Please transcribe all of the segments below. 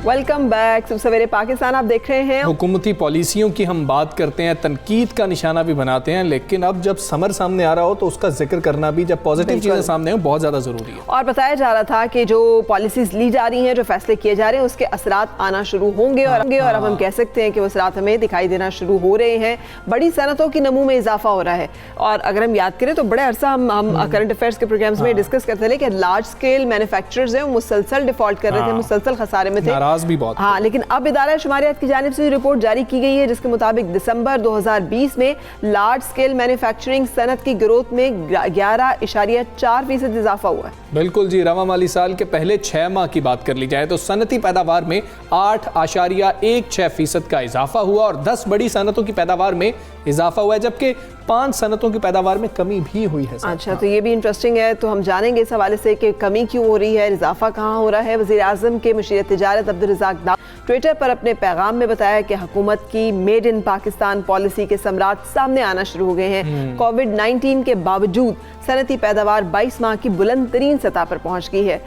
Welcome back. सुबह सवेरे पाकिस्तान आप देख रहे हैं। हुकूमती पॉलिसियों की हम बात करते हैं, तनकीद का निशाना भी बनाते हैं, लेकिन अब जब समर सामने आ रहा हो तो उसका जिक्र करना भी, जब पॉजिटिव चीज़ें सामने हो, बहुत ज़्यादा ज़रूरी है। और बताया जा रहा था कि जो पॉलिसीज ली जा रही हैं, जो फैसले किए जा रहे हैं, उसके असरात आना शुरू होंगे और अब हम कह सकते हैं कि वो असरात हमें दिखाई देना शुरू हो रहे हैं। बड़ी सनतों की नमू में इजाफा हो रहा है। और अगर हम याद करें तो बड़े अरसा हम करंट अफेयर्स के प्रोग्राम्स में डिस्कस करते थे कि लार्ज स्केल मैन्युफैक्चरर्स हैं वो मुसलसल डिफॉल्ट कर रहे थे, मुसलसल खसारे में थे, नाराज भी बहुत। हाँ, लेकिन अब इदारा शुमारियात की जानिब से रिपोर्ट जारी की गई है जिसके मुताबिक दिसंबर 2020 में लार्ज स्केल मैन्युफैक्चरिंग सनत की ग्रोथ में 11.4% इजाफा हुआ है। बिल्कुल जी। रवा माली साल के पहले 6 माह की बात कर ली जाए तो सनती पैदावार में 8.16% का इजाफा हुआ और 10 बड़ी सनतों की पैदावार में इजाफा हुआ है, जबकि 5 सनतों की पैदावार में कमी भी हुई है। अच्छा, तो ये भी इंटरेस्टिंग है। तो हम जानेंगे इस हवाले से कि कमी क्यों हो रही है, इजाफा कहाँ हो रहा है। वज़ीर आज़म के मुशीर तिजारत अब्दुल रज़ाक दाऊद ट्विटर पर अपने पैगाम में बताया कि हुकूमत की मेड इन पाकिस्तान पॉलिसी के समरात सामने आना शुरू हो गए हैं। कोविड-19 के बावजूद सनती पैदावार 22 माह की बुलंद तरीन सतह पर पहुँच गई है।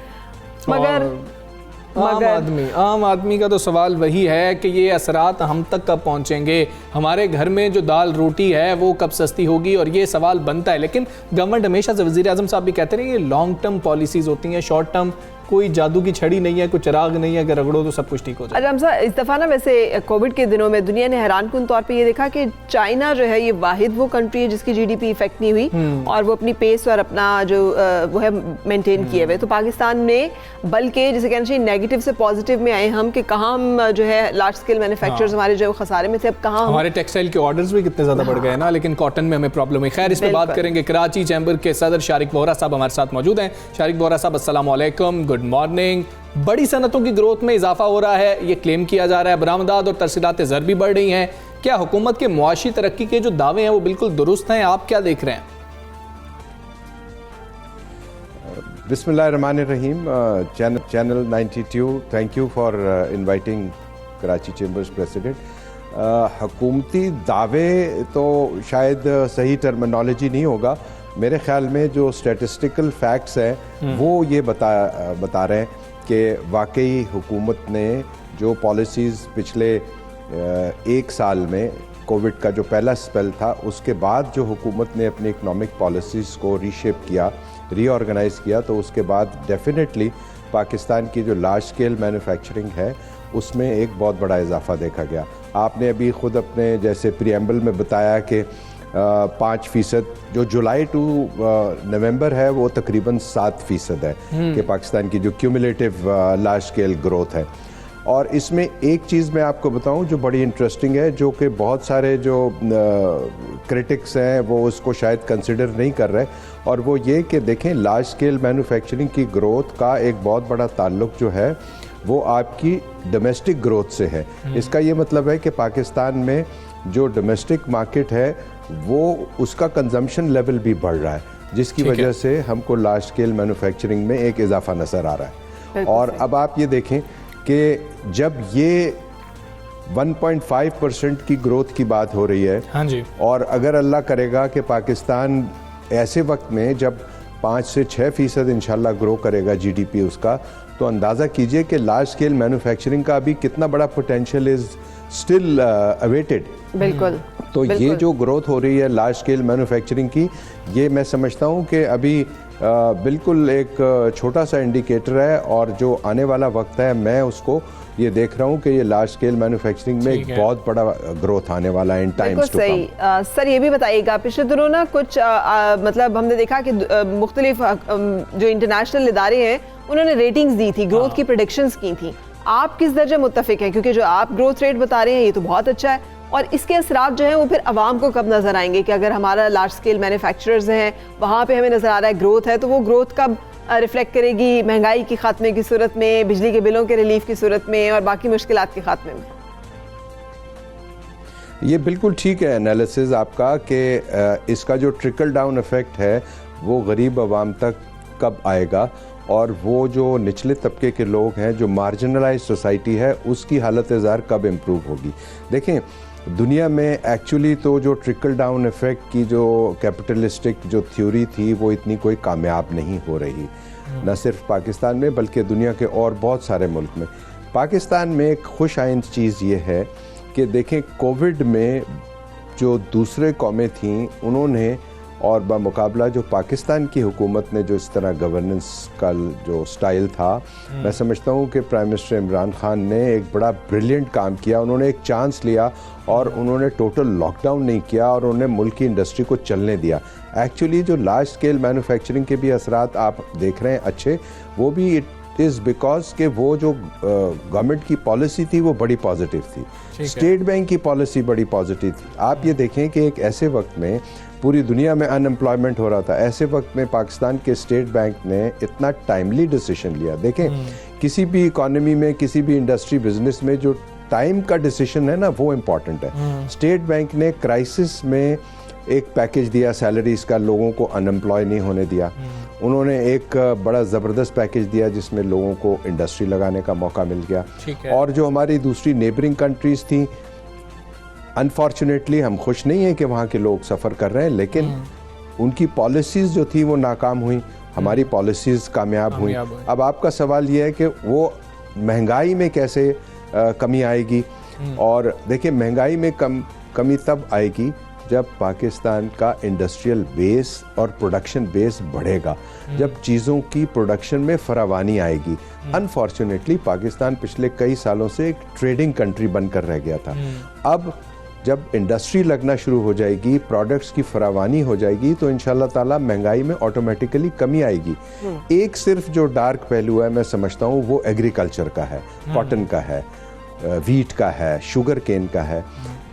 मगर आम आदमी का तो सवाल वही है कि ये असरात हम तक कब पहुंचेंगे, हमारे घर में जो दाल रोटी है वो कब सस्ती होगी, और ये सवाल बनता है। लेकिन गवर्नमेंट हमेशा से, वज़ीर आज़म साहब भी कहते रहे, ये लॉन्ग टर्म पॉलिसीज़ होती हैं, शॉर्ट टर्म कोई जादू की छड़ी नहीं है, कोई चिराग नहीं है, अगर रगड़ो तो सब कुछ ठीक हो जाए। अच्छा, इस दफ़ा ना वैसे कोविड के दिनों में दुनिया ने हैरानकुन तौर पे ये देखा कि चाइना जो है ये वाहिद वो कंट्री है जिसकी जीडीपी इफेक्ट नहीं हुई और वो अपनी पेस और अपना जो वो है मेंटेन किए हुए। तो पाकिस्तान में बल्कि जिसे कहना चाहिए नेगेटिव से पॉजिटिव में आए हम कि कहाँ हम जो है लार्ज स्केल मैन्युफैक्चरर्स हमारे जो खसारे में थे, अब कहाँ हमारे टेक्सटाइल के ऑर्डर्स भी कितने ज़्यादा बढ़ गए ना, लेकिन कॉटन में हमें प्रॉब्लम है। खैर, इस पर बात करेंगे। कराची चैम्बर के सदर शारिक वोहरा साहब हमारे साथ मौजूद हैं। शारिक वोहरा साहब, अस्सलाम वालेकुम, गुड मॉर्निंग। बड़ी सनतों की ग्रोथ में इजाफा हो रहा है, ये क्लेम किया जा रहा है, बरामदात और तरसीलात ज़र भी बढ़ रही हैं। क्या हुकूमत के मुआशी तरक्की के जो दावे हैं वो बिल्कुल दुरुस्त हैं? आप क्या देख रहे हैं? बिस्मिल्लाहिर्रहमानिर्रहीम। Channel 92, thank you for inviting Karachi chambers president. हुकूमती दावे तो शायद सही टर्मिनोलॉजी नहीं होगा। मेरे ख्याल में जो स्टैटिस्टिकल फैक्ट्स हैं वो ये बता रहे हैं कि वाकई हुकूमत ने जो पॉलिसीज़ पिछले 1 साल में, कोविड का जो पहला स्पेल था उसके बाद जो हुकूमत ने अपनी इकनॉमिक पॉलिसीज़ को रीशेप किया, रीऑर्गेनाइज़ किया, तो उसके बाद डेफिनेटली पाकिस्तान की जो लार्ज स्केल मैन्युफैक्चरिंग है उसमें एक बहुत बड़ा इजाफा देखा गया। आपने अभी ख़ुद अपने जैसे प्रीएम्बल में बताया कि 5% जो जुलाई टू नवंबर है वो तकरीबन 7% है कि पाकिस्तान की जो क्यूमुलेटिव लार्ज स्केल ग्रोथ है। और इसमें एक चीज़ मैं आपको बताऊं जो बड़ी इंटरेस्टिंग है, जो कि बहुत सारे जो क्रिटिक्स हैं वो उसको शायद कंसिडर नहीं कर रहे, और वो ये कि देखें लार्ज स्केल मैन्युफैक्चरिंग की ग्रोथ का एक बहुत बड़ा ताल्लुक जो है वो आपकी डोमेस्टिक ग्रोथ से है। इसका ये मतलब है कि पाकिस्तान में जो डोमेस्टिक मार्केट है वो उसका कंजम्पशन लेवल भी बढ़ रहा है, जिसकी वजह से हमको लार्ज स्केल मैन्युफैक्चरिंग में एक इजाफा नज़र आ रहा है। और अब आप ये देखें कि जब ये 1.5% की ग्रोथ की बात हो रही है, हाँ जी, और अगर अल्लाह करेगा कि पाकिस्तान ऐसे वक्त में जब 5 से 6% इंशाल्लाह ग्रो करेगा जीडीपी उसका, तो अंदाज़ा कीजिए कि लार्ज स्केल मैन्युफैक्चरिंग का अभी कितना बड़ा पोटेंशियल इज़ स्टिल अवेटेड। बिल्कुल। तो ये जो ग्रोथ हो रही है लार्ज स्केल मैन्युफैक्चरिंग की, ये मैं समझता हूँ कि अभी बिल्कुल एक छोटा सा इंडिकेटर है, और जो आने वाला वक्त है मैं उसको ये देख रहा हूँ कि ये लार्ज स्केल मैन्युफैक्चरिंग में एक बहुत बड़ा ग्रोथ आने वाला है इन टाइम्स टू कम। सर, ये भी बताइएगा, पिछले दिनों ना कुछ मतलब हमने देखा कि मुख्तलिफ जो इंटरनेशनल इदारे हैं उन्होंने रेटिंग्स दी थी, ग्रोथ की प्रेडिक्शंस की थी। आप किस दर्जे मुत्तफिक हैं? क्योंकि जो आप ग्रोथ रेट बता रहे हैं ये तो बहुत अच्छा है, और इसके असरात जो हैं वो फिर आवाम को कब नज़र आएंगे कि अगर हमारा लार्ज स्केल मैन्युफैक्चरर्स हैं वहाँ पे हमें नज़र आ रहा है ग्रोथ है, तो वो ग्रोथ कब रिफ्लेक्ट करेगी महंगाई के खात्मे की सूरत में, बिजली के बिलों के रिलीफ की सूरत में और बाकी मुश्किलात के खात्मे में? ये बिल्कुल ठीक है एनालिसिस आपका कि इसका जो ट्रिकल डाउन इफेक्ट है वो गरीब आवाम तक कब आएगा, और वो जो निचले तबके के लोग हैं, जो मार्जिनलाइज सोसाइटी है, उसकी हालत ज़ार कब इम्प्रूव होगी। देखें, दुनिया में एक्चुअली तो जो ट्रिकल डाउन इफ़ेक्ट की जो कैपिटलिस्टिक जो थ्योरी थी वो इतनी कोई कामयाब नहीं हो रही, न सिर्फ पाकिस्तान में बल्कि दुनिया के और बहुत सारे मुल्क में। पाकिस्तान में एक खुश आइंद चीज़ ये है कि देखें कोविड में जो दूसरे कौमें थीं उन्होंने और बामुकाबला जो पाकिस्तान की हुकूमत ने जो इस तरह गवर्नेंस का जो स्टाइल था, मैं समझता हूँ कि प्राइम मिनिस्टर इमरान खान ने एक बड़ा ब्रिलियंट काम किया। उन्होंने एक चांस लिया और उन्होंने टोटल लॉकडाउन नहीं किया और उन्होंने मुल्क की इंडस्ट्री को चलने दिया। एक्चुअली जो लार्ज स्केल मैन्युफैक्चरिंग के भी असरात आप देख रहे हैं अच्छे, वो भी इट इज़ बिकॉज कि वो जो गवर्नमेंट की पॉलिसी थी वो बड़ी पॉजिटिव थी। स्टेट बैंक की पॉलिसी बड़ी पॉजिटिव थी। आप ये देखें कि एक ऐसे वक्त में पूरी दुनिया में अनएम्प्लॉयमेंट हो रहा था, ऐसे वक्त में पाकिस्तान के स्टेट बैंक ने इतना टाइमली डिसीजन लिया। देखें किसी भी इकॉनमी में, किसी भी इंडस्ट्री बिजनेस में जो टाइम का डिसीजन है ना, वो इम्पॉर्टेंट है। स्टेट बैंक ने क्राइसिस में एक पैकेज दिया सैलरीज का, लोगों को अनएम्प्लॉय नहीं होने दिया। उन्होंने एक बड़ा ज़बरदस्त पैकेज दिया जिसमें लोगों को इंडस्ट्री लगाने का मौका मिल गया। और जो हमारी दूसरी नेबरिंग कंट्रीज़ थी, अनफॉर्चुनेटली हम खुश नहीं हैं कि वहाँ के लोग सफ़र कर रहे हैं, लेकिन उनकी पॉलिसीज़ जो थी वो नाकाम हुई, हमारी पॉलिसीज़ कामयाब हुई। अब आपका सवाल ये है कि वो महंगाई में कैसे कमी आएगी। और देखिए महंगाई में कमी तब आएगी जब पाकिस्तान का इंडस्ट्रियल बेस और प्रोडक्शन बेस बढ़ेगा, जब चीज़ों की प्रोडक्शन में फरावानी आएगी। अनफॉर्चुनेटली पाकिस्तान पिछले कई सालों से एक ट्रेडिंग कंट्री बनकर रह गया था। अब जब इंडस्ट्री लगना शुरू हो जाएगी, प्रोडक्ट्स की फरावानी हो जाएगी, तो इंशाल्लाह ताला महंगाई में ऑटोमेटिकली कमी आएगी। एक सिर्फ जो डार्क पहलू है मैं समझता हूँ वो एग्रीकल्चर का है, कॉटन का है, वीट का है, शुगर केन का है।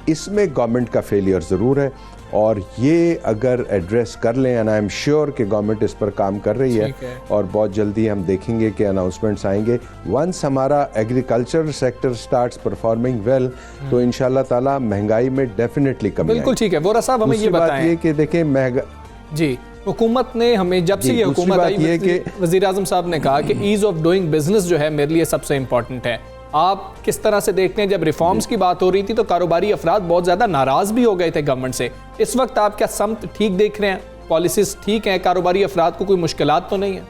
इसमें गवर्नमेंट का फेलियर ज़रूर है और ये अगर एड्रेस कर लें, एंड आई एम श्योर कि गवर्नमेंट इस पर काम कर रही है और बहुत जल्दी हम देखेंगे कि अनाउंसमेंट्स आएंगे। वंस हमारा agriculture sector starts performing well, तो इंशाल्लाह ताला महंगाई में डेफिनेटली कमी आएगी। बिल्कुल ठीक है। वोरा साहब हमें ये बताएं ये कि देखें जी, हुकूमत ने हमें जब से ये हुकूमत आई, वज़ीर आज़म साहब ने कहा कि ईज़ ऑफ डूइंग बिजनेस जो है मेरे लिए सबसे इम्पोर्टेंट है। आप किस तरह से देखते हैं, जब रिफॉर्म्स की बात हो रही थी तो कारोबारी अफराद बहुत ज़्यादा नाराज़ भी हो गए थे गवर्नमेंट से। इस वक्त आप क्या समत ठीक देख रहे हैं, पॉलिसीज ठीक हैं, कारोबारी अफराद को कोई मुश्किलात तो नहीं है?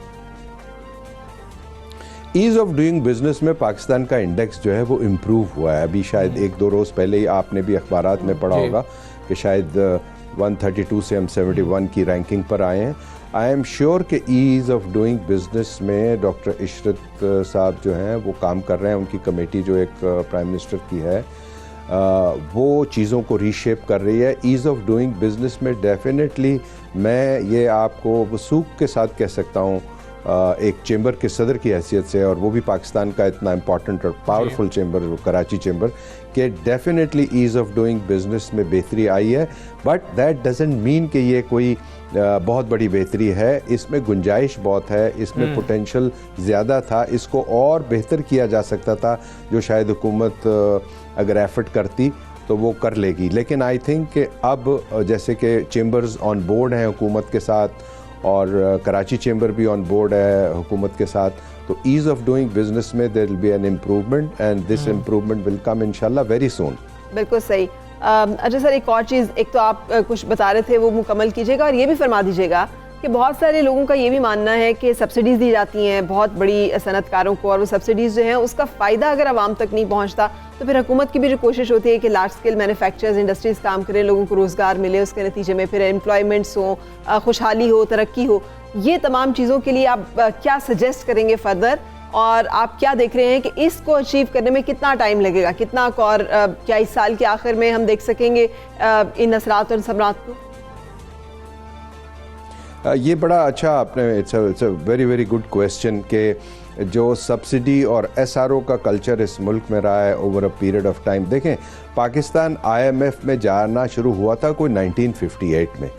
ईज़ ऑफ डूइंग बिजनेस में पाकिस्तान का इंडेक्स जो है वो इम्प्रूव हुआ है। अभी शायद एक दो रोज़ पहले ही आपने भी अखबारात में पढ़ा होगा कि शायद 132 से हम 71 की रैंकिंग पर आए हैं। आई एम श्योर कि ईज़ ऑफ डूइंग बिजनेस में डॉक्टर इशरत साहब जो हैं वो काम कर रहे हैं। उनकी कमेटी जो एक प्राइम मिनिस्टर की है वो चीज़ों को रीशेप कर रही है। ईज़ ऑफ डूइंग बिजनेस में डेफिनेटली मैं ये आपको वसूख के साथ कह सकता हूँ, एक चेंबर के सदर की हैसियत से, और वो भी पाकिस्तान का इतना इम्पॉर्टेंट और पावरफुल चेंबर कराची चेंबर, कि definitely ease of doing business में बेहतरी आई है। बट दैट डजंट मीन कि ये कोई बहुत बड़ी बेहतरी है। इसमें गुंजाइश बहुत है, इसमें पोटेंशियल ज़्यादा था, इसको और बेहतर किया जा सकता था, जो शायद हुकूमत अगर एफर्ट करती तो वो कर लेगी। लेकिन आई थिंक कि अब जैसे कि चेंबर्स ऑन बोर्ड हैं हुकूमत के साथ और कराची चेंबर भी ऑन बोर्ड है हुकूमत के साथ, तो ईज़ ऑफ डूइंग बिजनेस में there will be an improvement and this improvement will come इंशाल्लाह वेरी सून। बिल्कुल सही। अच्छा सर, एक और चीज़, एक तो आप कुछ बता रहे थे वो मुकम्मल कीजिएगा और ये भी फरमा दीजिएगा कि बहुत सारे लोगों का ये भी मानना है कि सब्सिडीज़ दी जाती हैं बहुत बड़ी सनतकारों को, और वो सब्सिडीज़ जो हैं उसका फ़ायदा अगर आवाम तक नहीं पहुंचता तो फिर हुकूमत की भी जो कोशिश होती है कि लार्ज स्केल मैन्युफैक्चरर्स इंडस्ट्रीज़ काम करें, लोगों को रोज़गार मिले, उसके नतीजे में फिर एम्प्लॉयमेंट्स हो, खुशहाली हो, तरक्की हो। ये तमाम चीज़ों के लिए आप क्या सजेस्ट करेंगे फर्दर, और आप क्या देख रहे हैं कि इसको अचीव करने में कितना टाइम लगेगा, कितना, और क्या इस साल के आखिर में हम देख सकेंगे इन असरात और समरात को? ये बड़ा अच्छा आपने, it's a very very good question कि जो सब्सिडी और एसआरओ का कल्चर इस मुल्क में रहा है over a period of time. देखें पाकिस्तान आईएमएफ में जाना शुरू हुआ था कोई 1958 में।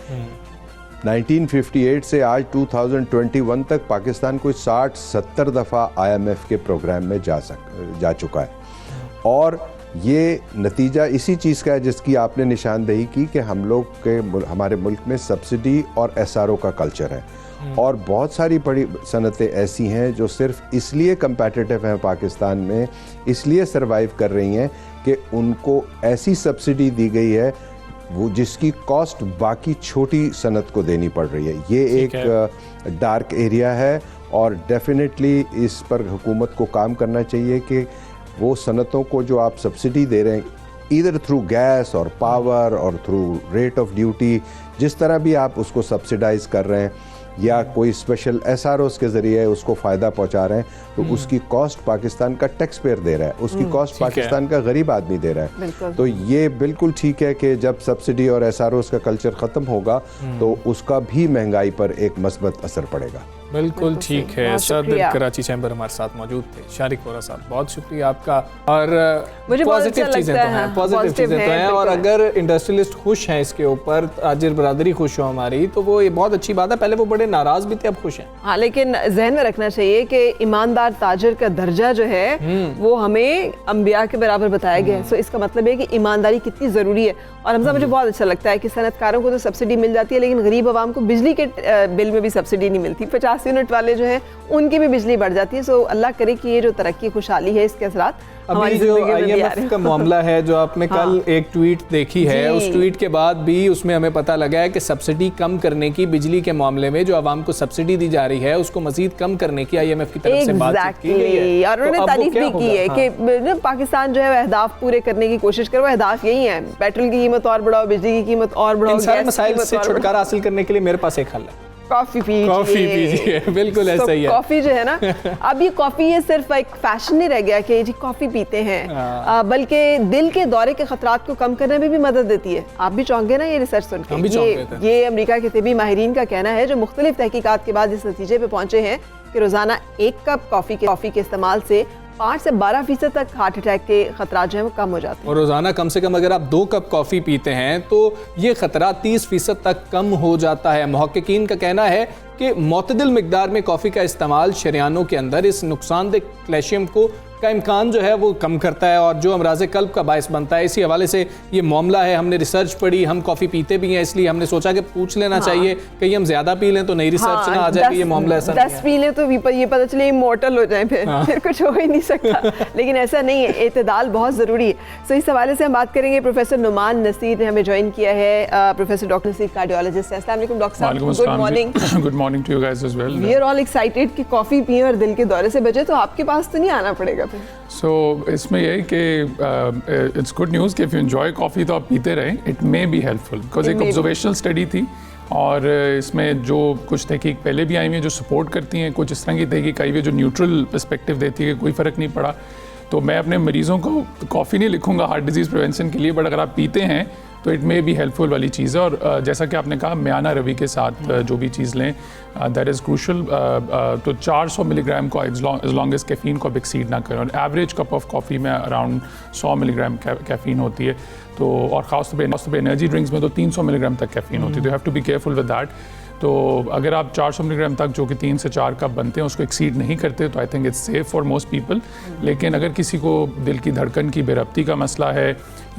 1958 से आज 2021 तक पाकिस्तान कोई 60-70 दफ़ा आईएमएफ के प्रोग्राम में जा चुका है, और ये नतीजा इसी चीज़ का है जिसकी आपने निशानदेही की कि हम लोग के हमारे मुल्क में सब्सिडी और एसआरओ का कल्चर है। और बहुत सारी बड़ी सनतें ऐसी हैं जो सिर्फ इसलिए कम्पेटिटिव हैं पाकिस्तान में, इसलिए सरवाइव कर रही हैं कि उनको ऐसी सब्सिडी दी गई है वो जिसकी कॉस्ट बाकी छोटी सनत को देनी पड़ रही है। ये एक डार्क एरिया है और डेफिनेटली इस पर हुकूमत को काम करना चाहिए कि वो सनतों को जो आप सब्सिडी दे रहे हैं, ईदर थ्रू गैस और पावर और थ्रू रेट ऑफ ड्यूटी, जिस तरह भी आप उसको सब्सिडाइज कर रहे हैं या कोई स्पेशल SROs के ज़रिए उसको फ़ायदा पहुंचा रहे हैं, तो उसकी कॉस्ट पाकिस्तान का टैक्स पेयर दे रहा है, उसकी कॉस्ट पाकिस्तान का गरीब आदमी दे रहा है। तो ये बिल्कुल ठीक है कि जब सब्सिडी और SROs का कल्चर ख़त्म होगा तो उसका भी महंगाई पर एक मस्बत असर पड़ेगा। बिल्कुल ठीक है। सदर कराची चैम्बर हमारे साथ मौजूद थे शारिक वोहरा साहब, बहुत शुक्रिया आपका। और पॉजिटिव चीज़ें तो हैं, पॉजिटिव चीज़ें तो हैं, और अगर इंडस्ट्रियलिस्ट खुश हैं इसके ऊपर, ताजिर बरादरी खुश हो हमारी, तो वो ये बहुत अच्छी बात है। पहले वो बड़े नाराज़ भी थे, अब खुश हैं। हाँ, लेकिन जहन में रखना चाहिए कि ईमानदार ताजिर का दर्जा जो है वो हमें अंबिया के बराबर बताया गया है। सो इसका मतलब है कि ईमानदारी कितनी ज़रूरी है। और हमजा, मुझे बहुत अच्छा लगता है कि सनतकारों को तो सब्सिडी मिल जाती है, लेकिन गरीब आवाम को बिजली के बिल में भी सब्सिडी नहीं मिलती। 50 यूनिट वाले जो हैं उनकी भी बिजली बढ़ जाती है। सो अल्लाह करे कि ये जो तरक्की खुशहाली है, इसके असरात अभी जो IMF का मामला है, जो आपने कल एक ट्वीट देखी है, उस ट्वीट के बाद भी उसमें हमें पता लगा है कि सब्सिडी कम करने की, बिजली के मामले में जो आवाम को सब्सिडी दी जा रही है उसको मजीद कम करने की IMF की तरफ से बातचीत की गई है। और उन्होंने तारीफ भी की है कि पाकिस्तान जो है अहदाफ पूरे करने की कोशिश करे। वो अहदाफ यही है, पेट्रोल की कीमत और बढ़ाओ, बिजली की कीमत और बढ़ाओ। इन सारे मसाइल से छुटकारा हासिल करने के लिए मेरे पास एक हल है, कॉफी पीजिए। बिल्कुल ऐसा ही है। कॉफी जो है ना, अब ये कॉफी ये सिर्फ एक फैशन नहीं रह गया कि जी कॉफी पीते हैं, बल्कि दिल के दौरे के खतरात को कम करने में भी मदद देती है। आप भी चौंक गए ना ये रिसर्च सुन के। ये अमेरिका के तिबी माहिरीन का कहना है, जो मुख्तलिफ तहकीकात के बाद इस नतीजे पे पहुंचे हैं कि रोजाना 1 कप कॉफी के इस्तेमाल से 5 से 12% तक हार्ट अटैक के खतरात जो है वो कम हो जाते हैं। और रोजाना कम से कम अगर आप 2 कप कॉफी पीते हैं तो ये खतरा 30% तक कम हो जाता है। मुहक्किकीन का कहना है कि मुतदिल मिकदार में कॉफ़ी का इस्तेमाल शरियानों के अंदर इस नुकसानदेह कैल्शियम का इम्कान जो है वो कम करता है, और जो अमराज कल्ब का बायस बनता है। इसी हवाले से ये मामला है। हमने रिसर्च पढ़ी, हम कॉफ़ी पीते भी हैं, इसलिए हमने सोचा कि पूछ लेना चाहिए, कहीं हम ज़्यादा पी लें तो नई रिसर्च ना आ जाए कि ये मामला ऐसा 10 पी लें तो ये पता चले इमॉर्टल हो जाए, फिर कुछ हो ही नहीं सकता। लेकिन ऐसा नहीं है, एतदाल बहुत ज़रूरी है। सो इस हवाले से हम बात करेंगे। प्रोफेसर नुमान नसीर ने हमें ज्वाइन किया है। प्रोफेसर डॉक्टर नसीर कार्डियोलॉजिस्ट है। अस्सलाम वालेकुम डॉक्टर साहब, good morning. Good morning to you guys as well. We are all excited कि कॉफ़ी पिए और दिल के दौरे से बचे, तो आपके पास तो नहीं आना पड़ेगा फिर। सो इसमें यही कि इट्स गुड न्यूज़ कि इफ़ यू एंजॉय कॉफ़ी तो आप पीते रहें, it may be helpful, because एक ऑब्जर्वेशनल स्टडी थी और इसमें जो कुछ तहकीक पहले भी आई हुई है जो सपोर्ट करती हैं, कुछ इस तरह की तहकीक आई हुई है जो न्यूट्रल पर्सपेक्टिव देती है कि कोई फ़र्क नहीं पड़ा। तो मैं अपने मरीज़ों को कॉफ़ी नहीं लिखूंगा हार्ट डिजीज़ प्रिवेंशन के लिए, बट अगर आप पीते हैं तो इट मे बी हेल्पफुल वाली चीज़ है। और जैसा कि आपने कहा, म्याना रवि के साथ जो भी चीज़ लें दैट इज़ क्रूशल। तो 400 मिलीग्राम को एज लॉन्ग एज कैफ़ीन को अब एक्सीड ना करें, और एवरेज कप ऑफ कॉफ़ी में अराउंड 100 मिलीग्राम कैफ़ीन होती है। तो और ख़ासतौर पर एनर्जी ड्रिंक्स में तो 300 मिलीग्राम तक कैफ़ीन होती है। तो you have to be careful with that. तो अगर आप 400 मिलीग्राम तक, जो कि 3 से 4 कप बनते हैं, उसको एक्सीड नहीं करते तो I think it's safe for most people. लेकिन अगर किसी को दिल की धड़कन की बेरब्ती का मसला है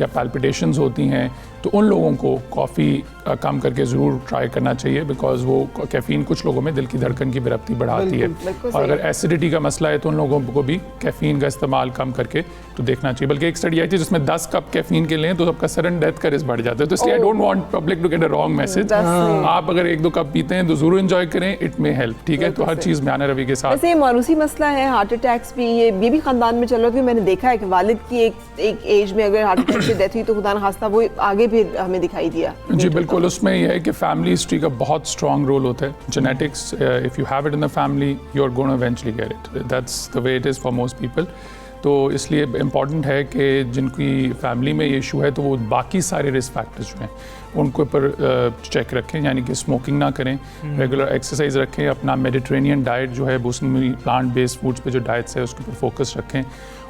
या पैल्पिटेशंस होती हैं, तो उन लोगों को कॉफ़ी कम करके ज़रूर ट्राई करना चाहिए, बिकॉज वो कैफ़ीन कुछ लोगों में दिल की धड़कन की बेरब्ती बढ़ाती है। और अगर एसिडिटी का मसला है तो उन लोगों को भी कैफ़ीन का इस्तेमाल कम करके तो देखना चाहिए। बल्कि एक स्टडी आई थी जिसमें 10 कप कैफ़ीन के लें तो सबका सडन डेथ का रिस्क बढ़ जाता है। तो इसलिए I don't want public to get a wrong message. आप अगर 1-2 कप पीते हैं तो ज़रूर एंजॉय करें, इट मे हेल्प। ठीक है, तो हर चीज़ म्याना रवि के साथ। वैसे ये मारूसी मसला है, हार्ट अटैक्स भी ये भी खानदान में चल रहा है। मैंने देखा है कि वालिद की एक एज में अगर हार्ट अटैक से डेथ हुई तो खुदा न खास्ता वो आगे भी हमें दिखाई दिया। जी बिल्कुल, उसमें यह है कि फैमिली हिस्ट्री का बहुत स्ट्रॉन्ग रोल होता है। Genetics, if you have it in the family you are gonna eventually get it, that's the way it is for most people. तो इसलिए इम्पॉर्टेंट है कि जिनकी फैमिली में ये इशू है तो वो बाकी सारे रिस्क फैक्टर्स जो हैं उनको ऊपर चेक रखें, यानी कि स्मोकिंग ना करें, रेगुलर एक्सरसाइज रखें, अपना मेडिटेरेनियन डाइट जो है मौसमी प्लांट बेस्ड फूड्स पे जो डाइट्स है उसके ऊपर फोकस रखें,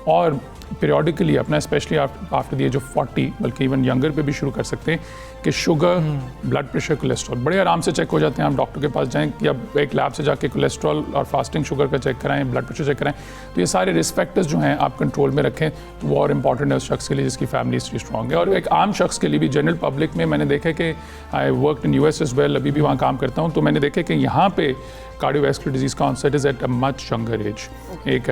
और पीरियडिकली अपना specially after the age of 40 बल्कि इवन यंगर पे भी शुरू कर सकते हैं कि शुगर, ब्लड प्रेशर, कोलेस्ट्रॉल बड़े आराम से चेक हो जाते हैं। आप डॉक्टर के पास जाएं या एक लैब से जाके कोलेस्ट्रॉल और फास्टिंग शुगर का चेक कराएं, ब्लड प्रेशर चेक कराएं। तो ये सारे रिस्क फैक्टर्स जो हैं आप कंट्रोल में रखें, तो वो और इम्पॉर्टेंट है उस शख्स के लिए जिसकी फैमिली हिस्ट्री स्ट्रॉन्ग है। और एक आम शख्स के लिए भी, जनरल पब्लिक में मैंने देखा कि I work in US as well, अभी भी वहाँ काम करता हूँ, तो मैंने देखा कि यहाँ पे कार्डियोवैस्कुलर डिजीज़ का onset is at a much younger age. एक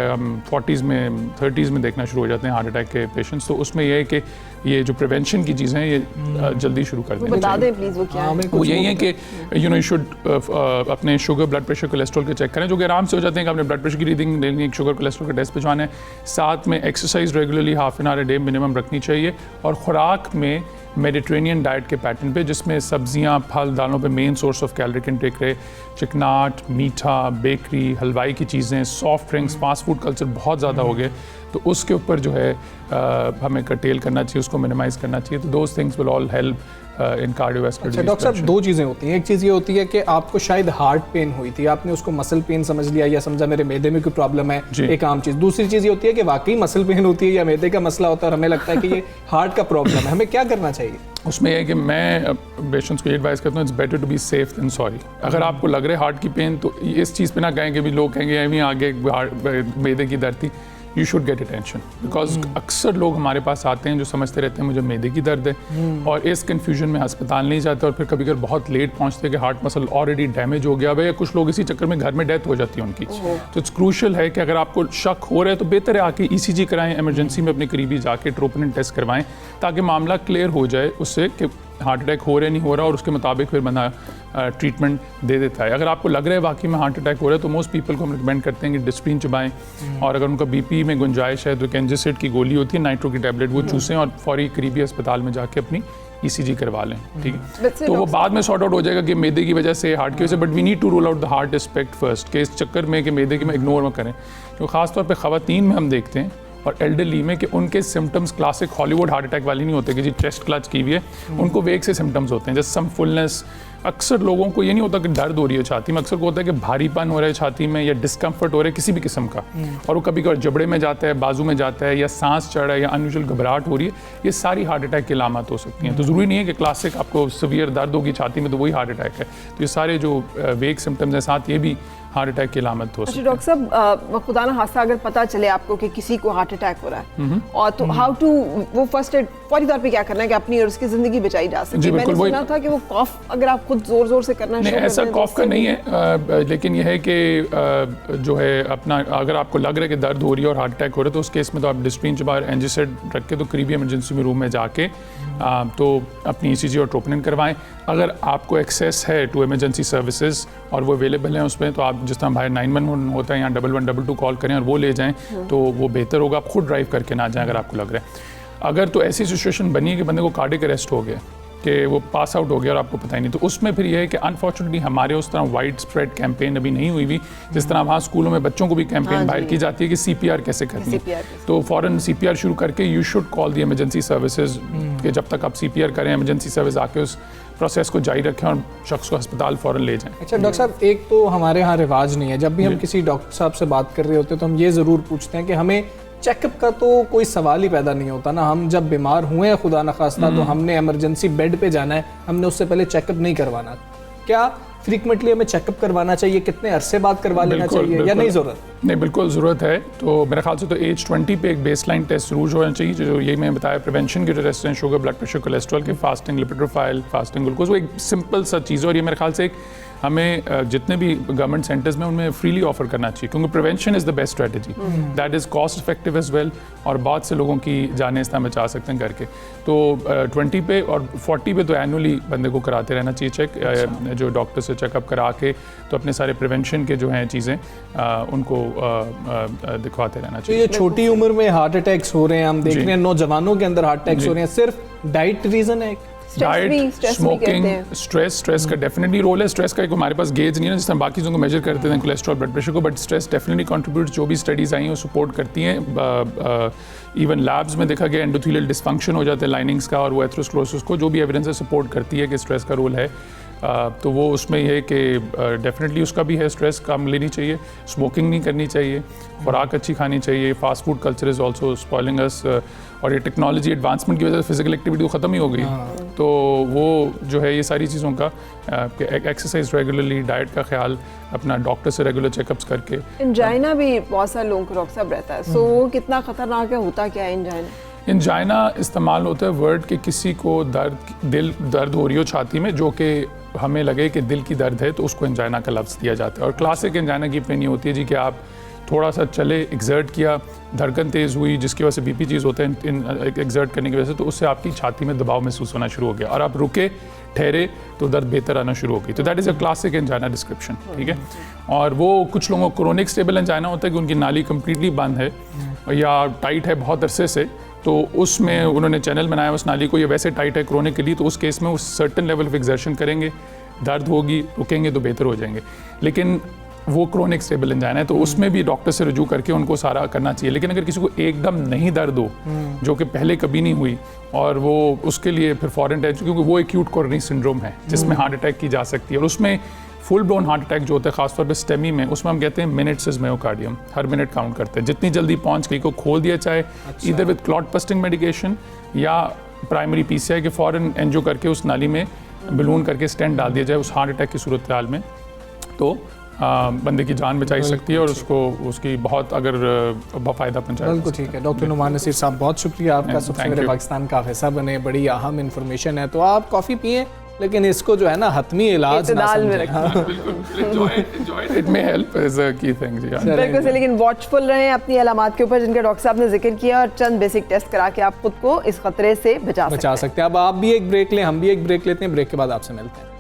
40s में 30s में देखना शुरू हो जाते हैं हार्ट अटैक के पेशेंट्स। तो उसमें यह है कि ये जो प्रिवेंशन की चीज़ें हैं ये जल्दी शुरू कर देनी बता दें प्लीज़ वो क्या है। वो यही है कि यू शुड अपने शुगर, ब्लड प्रेशर, कोलेस्ट्रॉल के चेक करें, जो कि आराम से हो जाते हैं कि आपने ब्लड प्रेशर की रीडिंग लेनी है, शुगर कोलेस्ट्रॉल का टेस्ट भिजवाना है। साथ में exercise regularly half an hour a day minimum रखनी चाहिए, और खुराक में मेडिटेरेनियन डाइट के पैटर्न पे, जिसमें सब्जियां, फल, दालों पे main source of caloric intake रहे। चिकनाट, मीठा, बेकरी, हलवाई की चीज़ें, soft drinks, fast food culture बहुत ज़्यादा हो गए, तो उसके ऊपर जो है हमें कर्टेल करना चाहिए, उसको मिनिमाइज़ करना चाहिए। तो those things will all help in cardiovascular disease. Doctor साहब, दो चीज़ें होती हैं। एक चीज़ ये होती है कि आपको शायद हार्ट पेन हुई थी, आपने उसको मसल पेन समझ लिया या समझा मेरे मैदे में कोई प्रॉब्लम है, एक आम चीज़। दूसरी चीज़ ये होती है कि वाकई मसल पेन होती है या मैदे का मसला होता है और हमें लगता है कि ये हार्ट का प्रॉब्लम है। हमें क्या करना चाहिए? उसमें यह है कि मैं पेशेंट्स को ये एडवाइस करता हूँ, it's better to be safe than sorry. अगर आपको लग रहा है हार्ट की पेन, तो इस चीज़ पे ना कहें कि भी लोग कहेंगे अभी आगे मैदे की दर्द थी। You should get attention, because अक्सर लोग हमारे पास आते हैं जो समझते रहते हैं मुझे मैदे की दर्द है, और इस कन्फ्यूजन में अस्पताल नहीं जाते, और फिर कभी कभी बहुत लेट पहुंचते कि हार्ट मसल ऑलरेडी डैमेज हो गया है, या कुछ लोग इसी चक्कर में घर में डेथ हो जाती है उनकी। तो इट्स क्रूशल है कि अगर आपको शक हो रहा है तो बेहतर है आके ECG कराएं, इमरजेंसी में अपने करीबी जाके ट्रोपोनिन टेस्ट करवाएं, ताकि मामला क्लियर हो जाए उससे कि हार्ट अटैक हो रहा है नहीं हो रहा, और उसके मुताबिक फिर बंदा ट्रीटमेंट दे देता है। अगर आपको लग रहा है वाकई में हार्ट अटैक हो रहा है, तो मोस्ट पीपल को हम रिकमेंड करते हैं कि डिस्प्रिन चबाएं, और अगर उनका BP में गुंजाइश है तो कैंजिसेट की गोली होती है, नाइट्रो की टैबलेट, वो चूसें और फौरी करीबी अस्पताल में जाके अपनी ECG करवा लें, ठीक है। तो वो बाद में सॉर्ट आउट हो जाएगा कि मैदे की वजह से, हार्ट की वजह से, but we need to rule out the heart aspect first, कि इस चक्कर में कि मैदे की में इग्नोर में करें। तो ख़ासतौर पर ख़वातीन में हम देखते हैं और एल्डरली में कि उनके symptoms classic Hollywood heart attack वाली नहीं होते कि जी चेस्ट क्लच की हुई है, उनको वेग से सिम्टम्स होते हैं, जैसे सम फुलनेस। अक्सर लोगों को ये नहीं होता कि दर्द हो रही है छाती में, अक्सर को होता है कि भारीपन हो रहा है छाती में, या डिस्कम्फर्ट हो रहा है किसी भी किस्म का, और वो कभी कभी जबड़े में जाता है, बाजू में जाता है, या सांस चढ़ रहा है, या अनयूजुअल घबराहट हो रही है। ये सारी हार्ट अटैक की अलामत हो सकती हैं। तो ज़रूरी नहीं है कि क्लासिक आपको सीवियर दर्द होगी छाती में तो वही हार्ट अटैक है। तो ये सारे जो वेग सिम्टम्स हैं साथ ये भी हार्ट अटैक की अलामत हो सकती है। डॉक्टर साहब, खुदा ना खास्ता अगर पता चले आपको कि किसी को हार्ट अटैक हो रहा है, और तो हाउ टू, वो फर्स्ट एड फौरी तौर पे क्या करना है कि अपनी और उसकी ज़िंदगी बचाई जा सके? मैंने सुना था कि वो कॉफ अगर आप खुद जोर जोर से करना नहीं, ऐसा कॉफ का नहीं है, लेकिन यह है कि जो है अपना, अगर आपको लग रहा है कि दर्द हो रही है और हार्ट अटैक हो रहा है, तो उस केस में तो आप डिस्प्रिन चबा, एंजिसेड रख के तो करीबी इमरजेंसी में रूम में जाके तो अपनी ECG और ट्रोपोनिन करवाएं। अगर आपको एक्सेस है टू इमरजेंसी सर्विसेज और वो अवेलेबल हैं उसमें, तो आप जिस तरह बाहर 911 होता है, यहाँ 1122 कॉल करें और वो ले जाएं, तो वो बेहतर होगा। आप खुद ड्राइव करके ना जाएं अगर आपको लग रहा है। अगर तो ऐसी सिचुएशन बनी है कि बंदे को कार्डियक अरेस्ट हो गया, कि वो पास आउट हो गया और आपको पता ही नहीं, तो उसमें फिर यह है कि अनफॉर्चुनेटली हमारे उस तरह वाइड स्प्रेड कैंपेन अभी नहीं हुई हुई, जिस तरह वहाँ स्कूलों में बच्चों को भी कैंपेन बाहर की जाती है कि CPR कैसे करनी है। तो फ़ौरन CPR शुरू करके you should call the emergency services, कि जब तक आप CPR करें इमरजेंसी सर्विस आके उस प्रोसेस को जारी रखें और शख्स को अस्पताल फ़ौरन ले जाएं। अच्छा डॉक्टर साहब, एक तो हमारे यहाँ रिवाज नहीं है, जब भी हम किसी डॉक्टर साहब से बात कर रहे होते हैं तो हम ये ज़रूर पूछते हैं कि हमें चेकअप का तो कोई सवाल ही पैदा नहीं होता ना। हम जब बीमार हुए हैं खुदा न खास्ता तो हमने इमरजेंसी बेड पे जाना है, हमने उससे पहले चेकअप नहीं करवाना। क्या फ्रीक्वेंटली हमें चेकअप करवाना चाहिए? कितने अरसे बाद करवा लेना चाहिए या नहीं ज़रूरत? नहीं, बिल्कुल ज़रूरत है। तो मेरे ख्याल से तो एज 20 पे एक बेसलाइन टेस्ट जरूर होना चाहिए, जो ये मैंने बताया प्रिवेंशन के जो टेस्ट हैं, शुगर, ब्लड प्रेशर, कोलेस्ट्रॉल के, fasting lipid profile, fasting glucose, वो एक सिंपल सा चीज़ है, और ये मेरे ख्याल से एक हमें जितने भी गवर्नमेंट सेंटर्स में उनमें फ्रीली ऑफर करना चाहिए, क्योंकि prevention is the best strategy, that is cost effective as well, और बहुत से लोगों की जानें इस तरह बचा सकते हैं करके। तो 20 पे और 40 पे तो एनुअली बंदे को कराते रहना चाहिए चेक, जो डॉक्टर से चेकअप करा के तो अपने सारे प्रिवेंशन के जो हैं चीज़ें उनको दिखवाते रहना चाहिए। तो ये छोटी उम्र में हार्ट अटैक्स हो रहे हैं, हम देख रहे हैं नौजवानों के अंदर हार्ट अटैक्स हो रहे हैं, सिर्फ डाइट रीज़न है? डाइट, स्मोकिंग, स्ट्रेस का डेफिनेटली रोल है। स्ट्रेस का एक हमारे पास गेज नहीं है जिस तरह बाकी चीज़ों को मेजर करते हैं, कोलेस्ट्रॉल, ब्लड प्रेशर को, बट स्ट्रेस डेफिनेटली कंट्रीब्यूट। जो भी स्टडीज़ आई हैं वो सपोर्ट करती हैं। इवन लैब्स में देखा गया एंडोथेलियल डिस्फंक्शन हो जाते हैं लाइनिंग्स का, और वो एथेरोस्क्लेरोसिस को, जो भी एविडेंस है सपोर्ट करती है कि स्ट्रेस का रोल है। तो वो उसमें ये है कि डेफिनेटली उसका भी है, स्ट्रेस कम लेनी चाहिए, स्मोकिंग नहीं करनी चाहिए, खुराक अच्छी खानी चाहिए, fast food culture is also spoiling us, और ये टेक्नोलॉजी एडवांसमेंट की वजह से फिजिकल एक्टिविटी तो ख़त्म ही हो गई। तो वो जो है ये सारी चीज़ों का एक्सरसाइज रेगुलरली, डाइट का ख्याल, अपना डॉक्टर से रेगुलर चेकअप्स करके। एंजाइना भी बहुत सारे लोगों को डॉक्टर साहब रहता है, सो वो कितना ख़तरनाक है, होता क्या है एंजाइना? एंजाइना इस्तेमाल होता है वर्ड कि किसी को दर्द हो रही हो छाती में, जो कि हमें लगे कि दिल की दर्द है, तो उसको एंजाइना का लफ्ज़ दिया जाता है। और क्लासिक एंजाइना की पेन ये होती है जी कि आप थोड़ा सा चले, एग्जर्ट किया, धड़कन तेज़ हुई, जिसकी वजह से बीपी चीज़ होता है एग्जर्ट करने की वजह से, तो उससे आपकी छाती में दबाव महसूस होना शुरू हो गया और आप रुके, ठहरे, तो दर्द बेहतर आना शुरू हो गई। तो that is a classic angina description, ठीक है। और वो कुछ लोगों को क्रोनिक स्टेबल एंजाइना होता है कि उनकी नाली कंप्लीटली बंद है या टाइट है बहुत अरसे से, तो उसमें उन्होंने चैनल बनाया उस नाली को, ये वैसे टाइट है क्रोनिक के लिए, तो उस केस में वो सर्टेन लेवल ऑफ एक्सर्शन करेंगे, दर्द होगी, रुकेंगे तो बेहतर हो जाएंगे। लेकिन वो क्रोनिक स्टेबल एंजाइना है, तो उसमें भी डॉक्टर से रुजू करके उनको सारा करना चाहिए। लेकिन अगर किसी को एकदम नहीं दर्द हो, जो कि पहले कभी नहीं हुई, और वो उसके लिए फिर फॉरेन टेस्ट, क्योंकि वो एक्यूट कोरोनरी सिंड्रोम है जिसमें हार्ट अटैक की जा सकती है, और उसमें फुल ब्लोन हार्ट अटैक जो होता है खासतौर पर स्टेमी में, उसमें हम कहते हैं minutes is myocardium, her minute count करते हैं। जितनी जल्दी पहुंच गई को खोल दिया चाहे इधर विद क्लॉट बस्टिंग मेडिकेशन या प्राइमरी पीसीआई के फॉरन एंजियो करके उस नाली में बलून करके स्टेंट डाल दिया जाए उस हार्ट अटैक की सूरत हाल में, तो बंदे की जान बचाई सकती है और उसको उसकी बहुत अगर फ़ायदा पहुंचाएगा। बिल्कुल ठीक है। डॉक्टर नुमान नसीर साहब, बहुत शुक्रिया आपका, सबसे मेरे पाकिस्तान का हिस्सा बने, बड़ी अहम इंफॉर्मेशन है। तो आप कॉफ़ी पिए, लेकिन इसको जो है ना हतमी इलाज ना it may help is a key thing जी। बिल्कुल से, लेकिन वॉचफुल रहें अपनी अलामात के ऊपर जिनका डॉक्टर साहब ने जिक्र किया, और चंद बेसिक टेस्ट करा के आप खुद को इस खतरे से बचा सकते हैं। अब आप भी एक ब्रेक लें, हम भी एक ब्रेक लेते हैं, ब्रेक के बाद आपसे मिलते हैं।